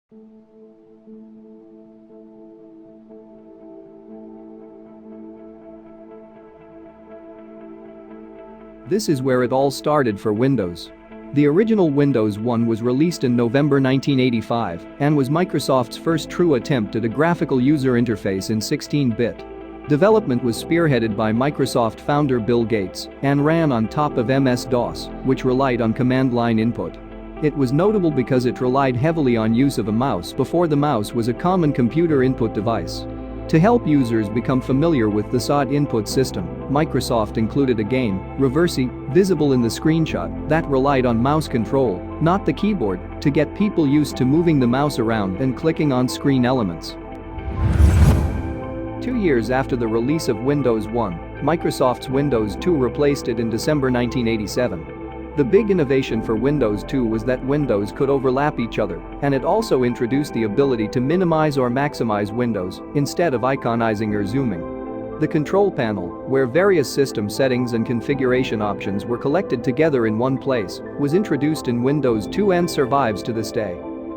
This is where it all started for Windows. The original Windows 1 was released in November 1985 and was Microsoft's first true attempt at a graphical user interface in 16-bit. Development was spearheaded by Microsoft founder Bill Gates and ran on top of MS-DOS, which relied on command line input. It was notable because it relied heavily on use of a mouse before the mouse was a common computer input device. To help users become familiar with the SOD input system, Microsoft included a game, Reversi, visible in the screenshot, that relied on mouse control, not the keyboard, to get people used to moving the mouse around and clicking on screen elements. 2 years after the release of Windows 1, Microsoft's Windows 2 replaced it in December 1987. The big innovation for Windows 2 was that windows could overlap each other, and it also introduced the ability to minimize or maximize windows instead of iconizing or zooming. The control panel, where various system settings and configuration options were collected together in one place, was introduced in Windows 2 and survives to this day.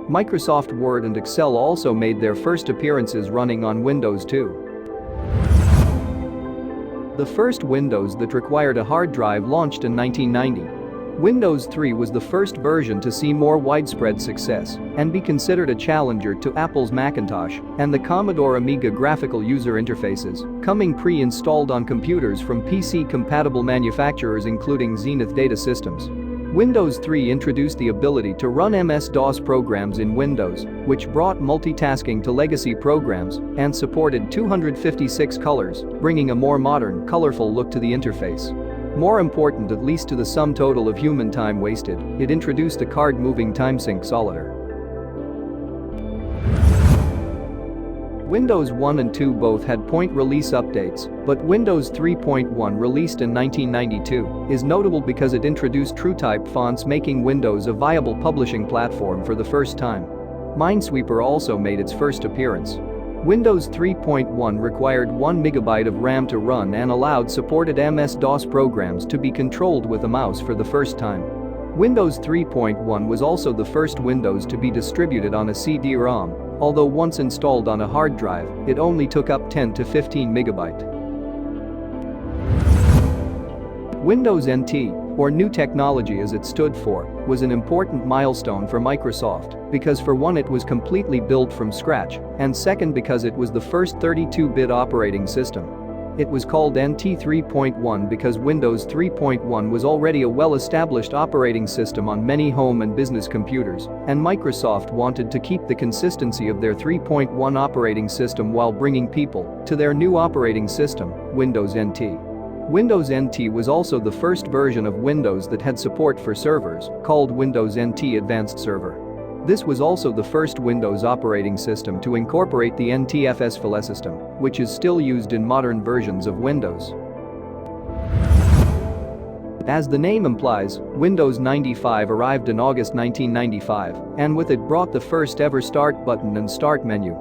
Microsoft Word and Excel also made their first appearances running on Windows 2. The first Windows that required a hard drive launched in 1990. Windows 3 was the first version to see more widespread success and be considered a challenger to Apple's Macintosh and the Commodore Amiga graphical user interfaces, coming pre-installed on computers from PC-compatible manufacturers including Zenith Data Systems. Windows 3 introduced the ability to run MS-DOS programs in Windows, which brought multitasking to legacy programs and supported 256 colors, bringing a more modern, colorful look to the interface. More important, at least to the sum total of human time wasted, it introduced a card-moving timesync solitaire. Windows 1 and 2 both had point release updates, but Windows 3.1, released in 1992, is notable because it introduced TrueType fonts, making Windows a viable publishing platform for the first time. Minesweeper also made its first appearance. Windows 3.1 required 1 MB of RAM to run and allowed supported MS-DOS programs to be controlled with a mouse for the first time. Windows 3.1 was also the first Windows to be distributed on a CD-ROM, although once installed on a hard drive, it only took up 10 to 15 MB. Windows NT, or New Technology as it stood for, was an important milestone for Microsoft because for one it was completely built from scratch, and second because it was the first 32-bit operating system. It was called NT 3.1 because Windows 3.1 was already a well-established operating system on many home and business computers, and Microsoft wanted to keep the consistency of their 3.1 operating system while bringing people to their new operating system, Windows NT. Windows NT was also the first version of Windows that had support for servers, called Windows NT Advanced Server. This was also the first Windows operating system to incorporate the NTFS file system, which is still used in modern versions of Windows. As the name implies, Windows 95 arrived in August 1995, and with it brought the first ever Start button and Start menu.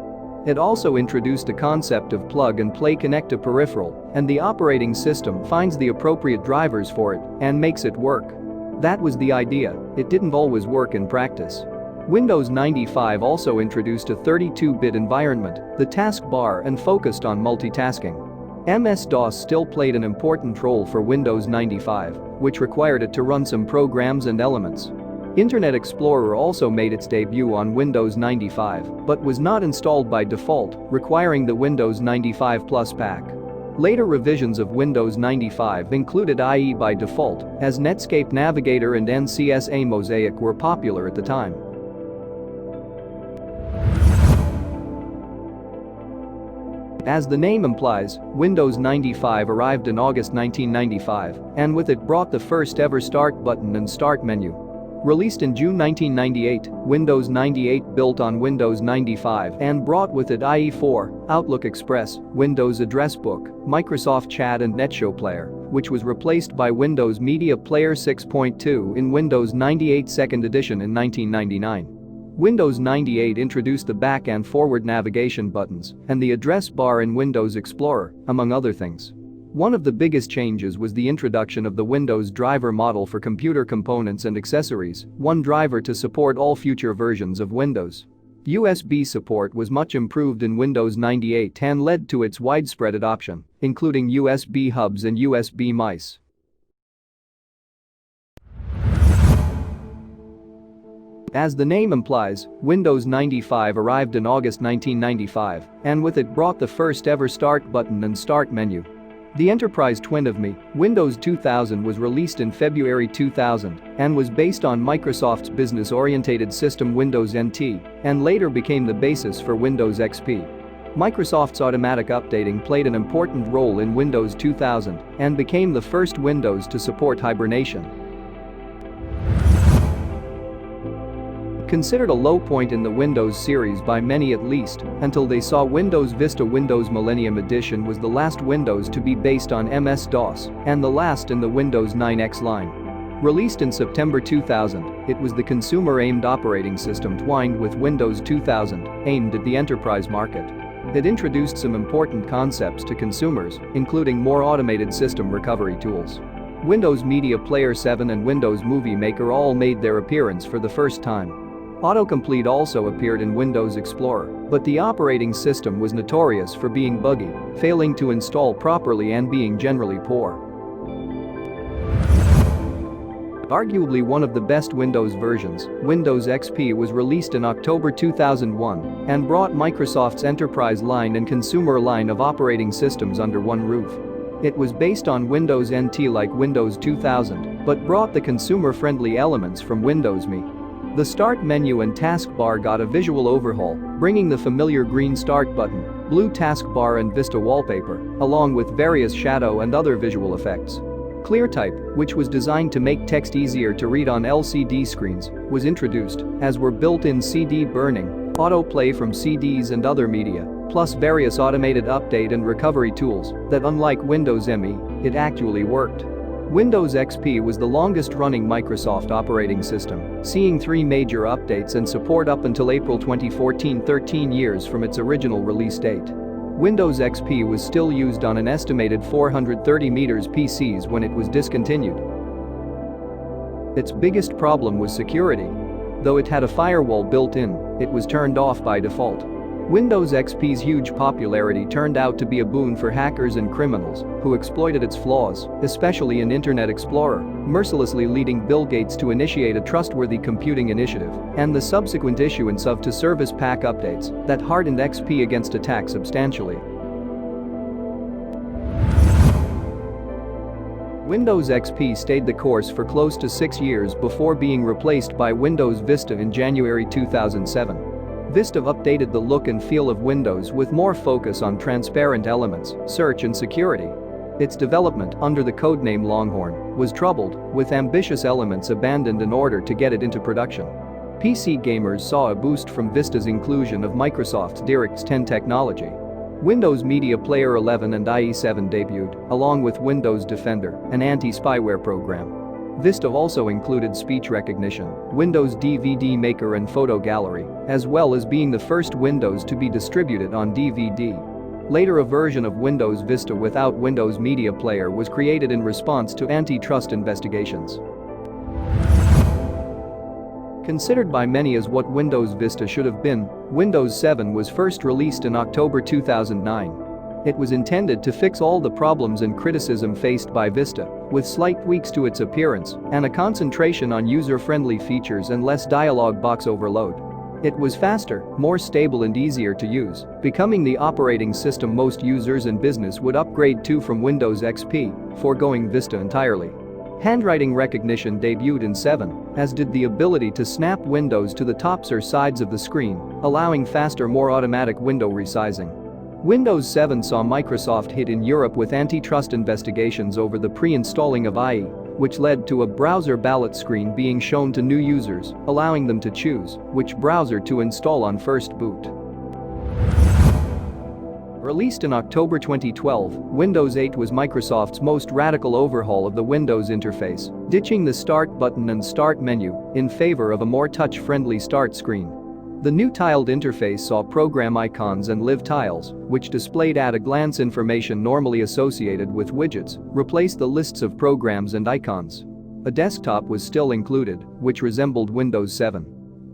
It also introduced the concept of plug-and-play connect to peripheral, and the operating system finds the appropriate drivers for it and makes it work. That was the idea, it didn't always work in practice. Windows 95 also introduced a 32-bit environment, the taskbar, and focused on multitasking. MS-DOS still played an important role for Windows 95, which required it to run some programs and elements. Internet Explorer also made its debut on Windows 95, but was not installed by default, requiring the Windows 95 Plus pack. Later revisions of Windows 95 included IE by default, as Netscape Navigator and NCSA Mosaic were popular at the time. As the name implies, Windows 95 arrived in August 1995, and with it brought the first ever Start button and Start menu. Released in June 1998, Windows 98 built on Windows 95 and brought with it IE4, Outlook Express, Windows Address Book, Microsoft Chat and NetShow Player, which was replaced by Windows Media Player 6.2 in Windows 98 2nd Edition in 1999. Windows 98 introduced the back and forward navigation buttons and the address bar in Windows Explorer, among other things. One of the biggest changes was the introduction of the Windows driver model for computer components and accessories, one driver to support all future versions of Windows. USB support was much improved in Windows 98 and led to its widespread adoption, including USB hubs and USB mice. As the name implies, Windows 95 arrived in August 1995, and with it brought the first ever Start button and Start menu. The enterprise twin of ME, Windows 2000, was released in February 2000 and was based on Microsoft's business-oriented system Windows NT and later became the basis for Windows XP. Microsoft's automatic updating played an important role in Windows 2000 and became the first Windows to support hibernation. Considered a low point in the Windows series by many, at least, until they saw Windows Vista. Windows Millennium Edition was the last Windows to be based on MS-DOS and the last in the Windows 9X line. Released in September 2000, it was the consumer-aimed operating system twined with Windows 2000, aimed at the enterprise market. It introduced some important concepts to consumers, including more automated system recovery tools. Windows Media Player 7 and Windows Movie Maker all made their appearance for the first time. Autocomplete also appeared in Windows Explorer, but the operating system was notorious for being buggy, failing to install properly and being generally poor. Arguably one of the best Windows versions, Windows XP was released in October 2001 and brought Microsoft's enterprise line and consumer line of operating systems under one roof. It was based on Windows NT like Windows 2000, but brought the consumer-friendly elements from Windows ME. The Start menu and taskbar got a visual overhaul, bringing the familiar green Start button, blue taskbar and Vista wallpaper, along with various shadow and other visual effects. ClearType, which was designed to make text easier to read on LCD screens, was introduced, as were built-in CD burning, autoplay from CDs and other media, plus various automated update and recovery tools that, unlike Windows ME, it actually worked. Windows XP was the longest-running Microsoft operating system, seeing 3 major updates and support up until April 2014, 13 years from its original release date. Windows XP was still used on an estimated 430 million PCs when it was discontinued. Its biggest problem was security. Though it had a firewall built in, it was turned off by default. Windows XP's huge popularity turned out to be a boon for hackers and criminals who exploited its flaws, especially in Internet Explorer, mercilessly leading Bill Gates to initiate a trustworthy computing initiative and the subsequent issuance of to-service pack updates that hardened XP against attack substantially. Windows XP stayed the course for close to 6 years before being replaced by Windows Vista in January 2007. Vista updated the look and feel of Windows with more focus on transparent elements, search and security. Its development, under the codename Longhorn, was troubled, with ambitious elements abandoned in order to get it into production. PC gamers saw a boost from Vista's inclusion of Microsoft's DirectX 10 technology. Windows Media Player 11 and IE7 debuted, along with Windows Defender, an anti-spyware program. Vista also included speech recognition, Windows DVD Maker and photo gallery, as well as being the first Windows to be distributed on DVD. Later, a version of Windows Vista without Windows Media Player was created in response to antitrust investigations. Considered by many as what Windows Vista should have been, Windows 7 was first released in October 2009. It was intended to fix all the problems and criticism faced by Vista, with slight tweaks to its appearance and a concentration on user-friendly features and less dialog box overload. It was faster, more stable and easier to use, becoming the operating system most users and business would upgrade to from Windows XP, foregoing Vista entirely. Handwriting recognition debuted in 7, as did the ability to snap windows to the tops or sides of the screen, allowing faster, more automatic window resizing. Windows 7 saw Microsoft hit in Europe with antitrust investigations over the pre-installing of IE, which led to a browser ballot screen being shown to new users, allowing them to choose which browser to install on first boot. Released in October 2012, Windows 8 was Microsoft's most radical overhaul of the Windows interface, ditching the Start button and Start menu in favor of a more touch-friendly Start screen. The new tiled interface saw program icons and live tiles, which displayed at-a-glance information normally associated with widgets, replaced the lists of programs and icons. A desktop was still included, which resembled Windows 7.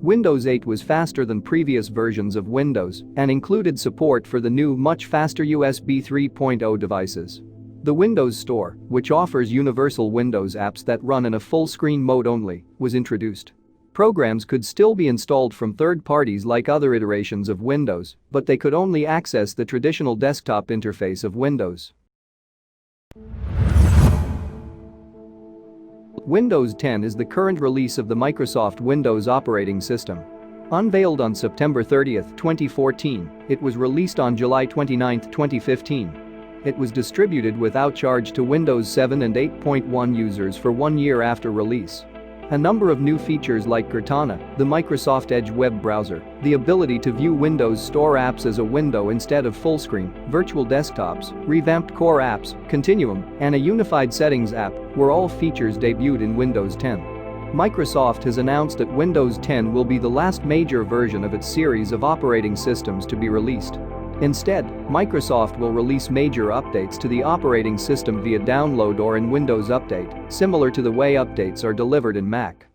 Windows 8 was faster than previous versions of Windows and included support for the new, much faster USB 3.0 devices. The Windows Store, which offers universal Windows apps that run in a full-screen mode only, was introduced. Programs could still be installed from third parties like other iterations of Windows, but they could only access the traditional desktop interface of Windows. Windows 10 is the current release of the Microsoft Windows operating system. Unveiled on September 30, 2014, it was released on July 29, 2015. It was distributed without charge to Windows 7 and 8.1 users for 1 year after release. A number of new features like Cortana, the Microsoft Edge web browser, the ability to view Windows Store apps as a window instead of full screen, virtual desktops, revamped core apps, Continuum, and a unified settings app were all features debuted in Windows 10. Microsoft has announced that Windows 10 will be the last major version of its series of operating systems to be released. Instead, Microsoft will release major updates to the operating system via download or in Windows Update, similar to the way updates are delivered in Mac.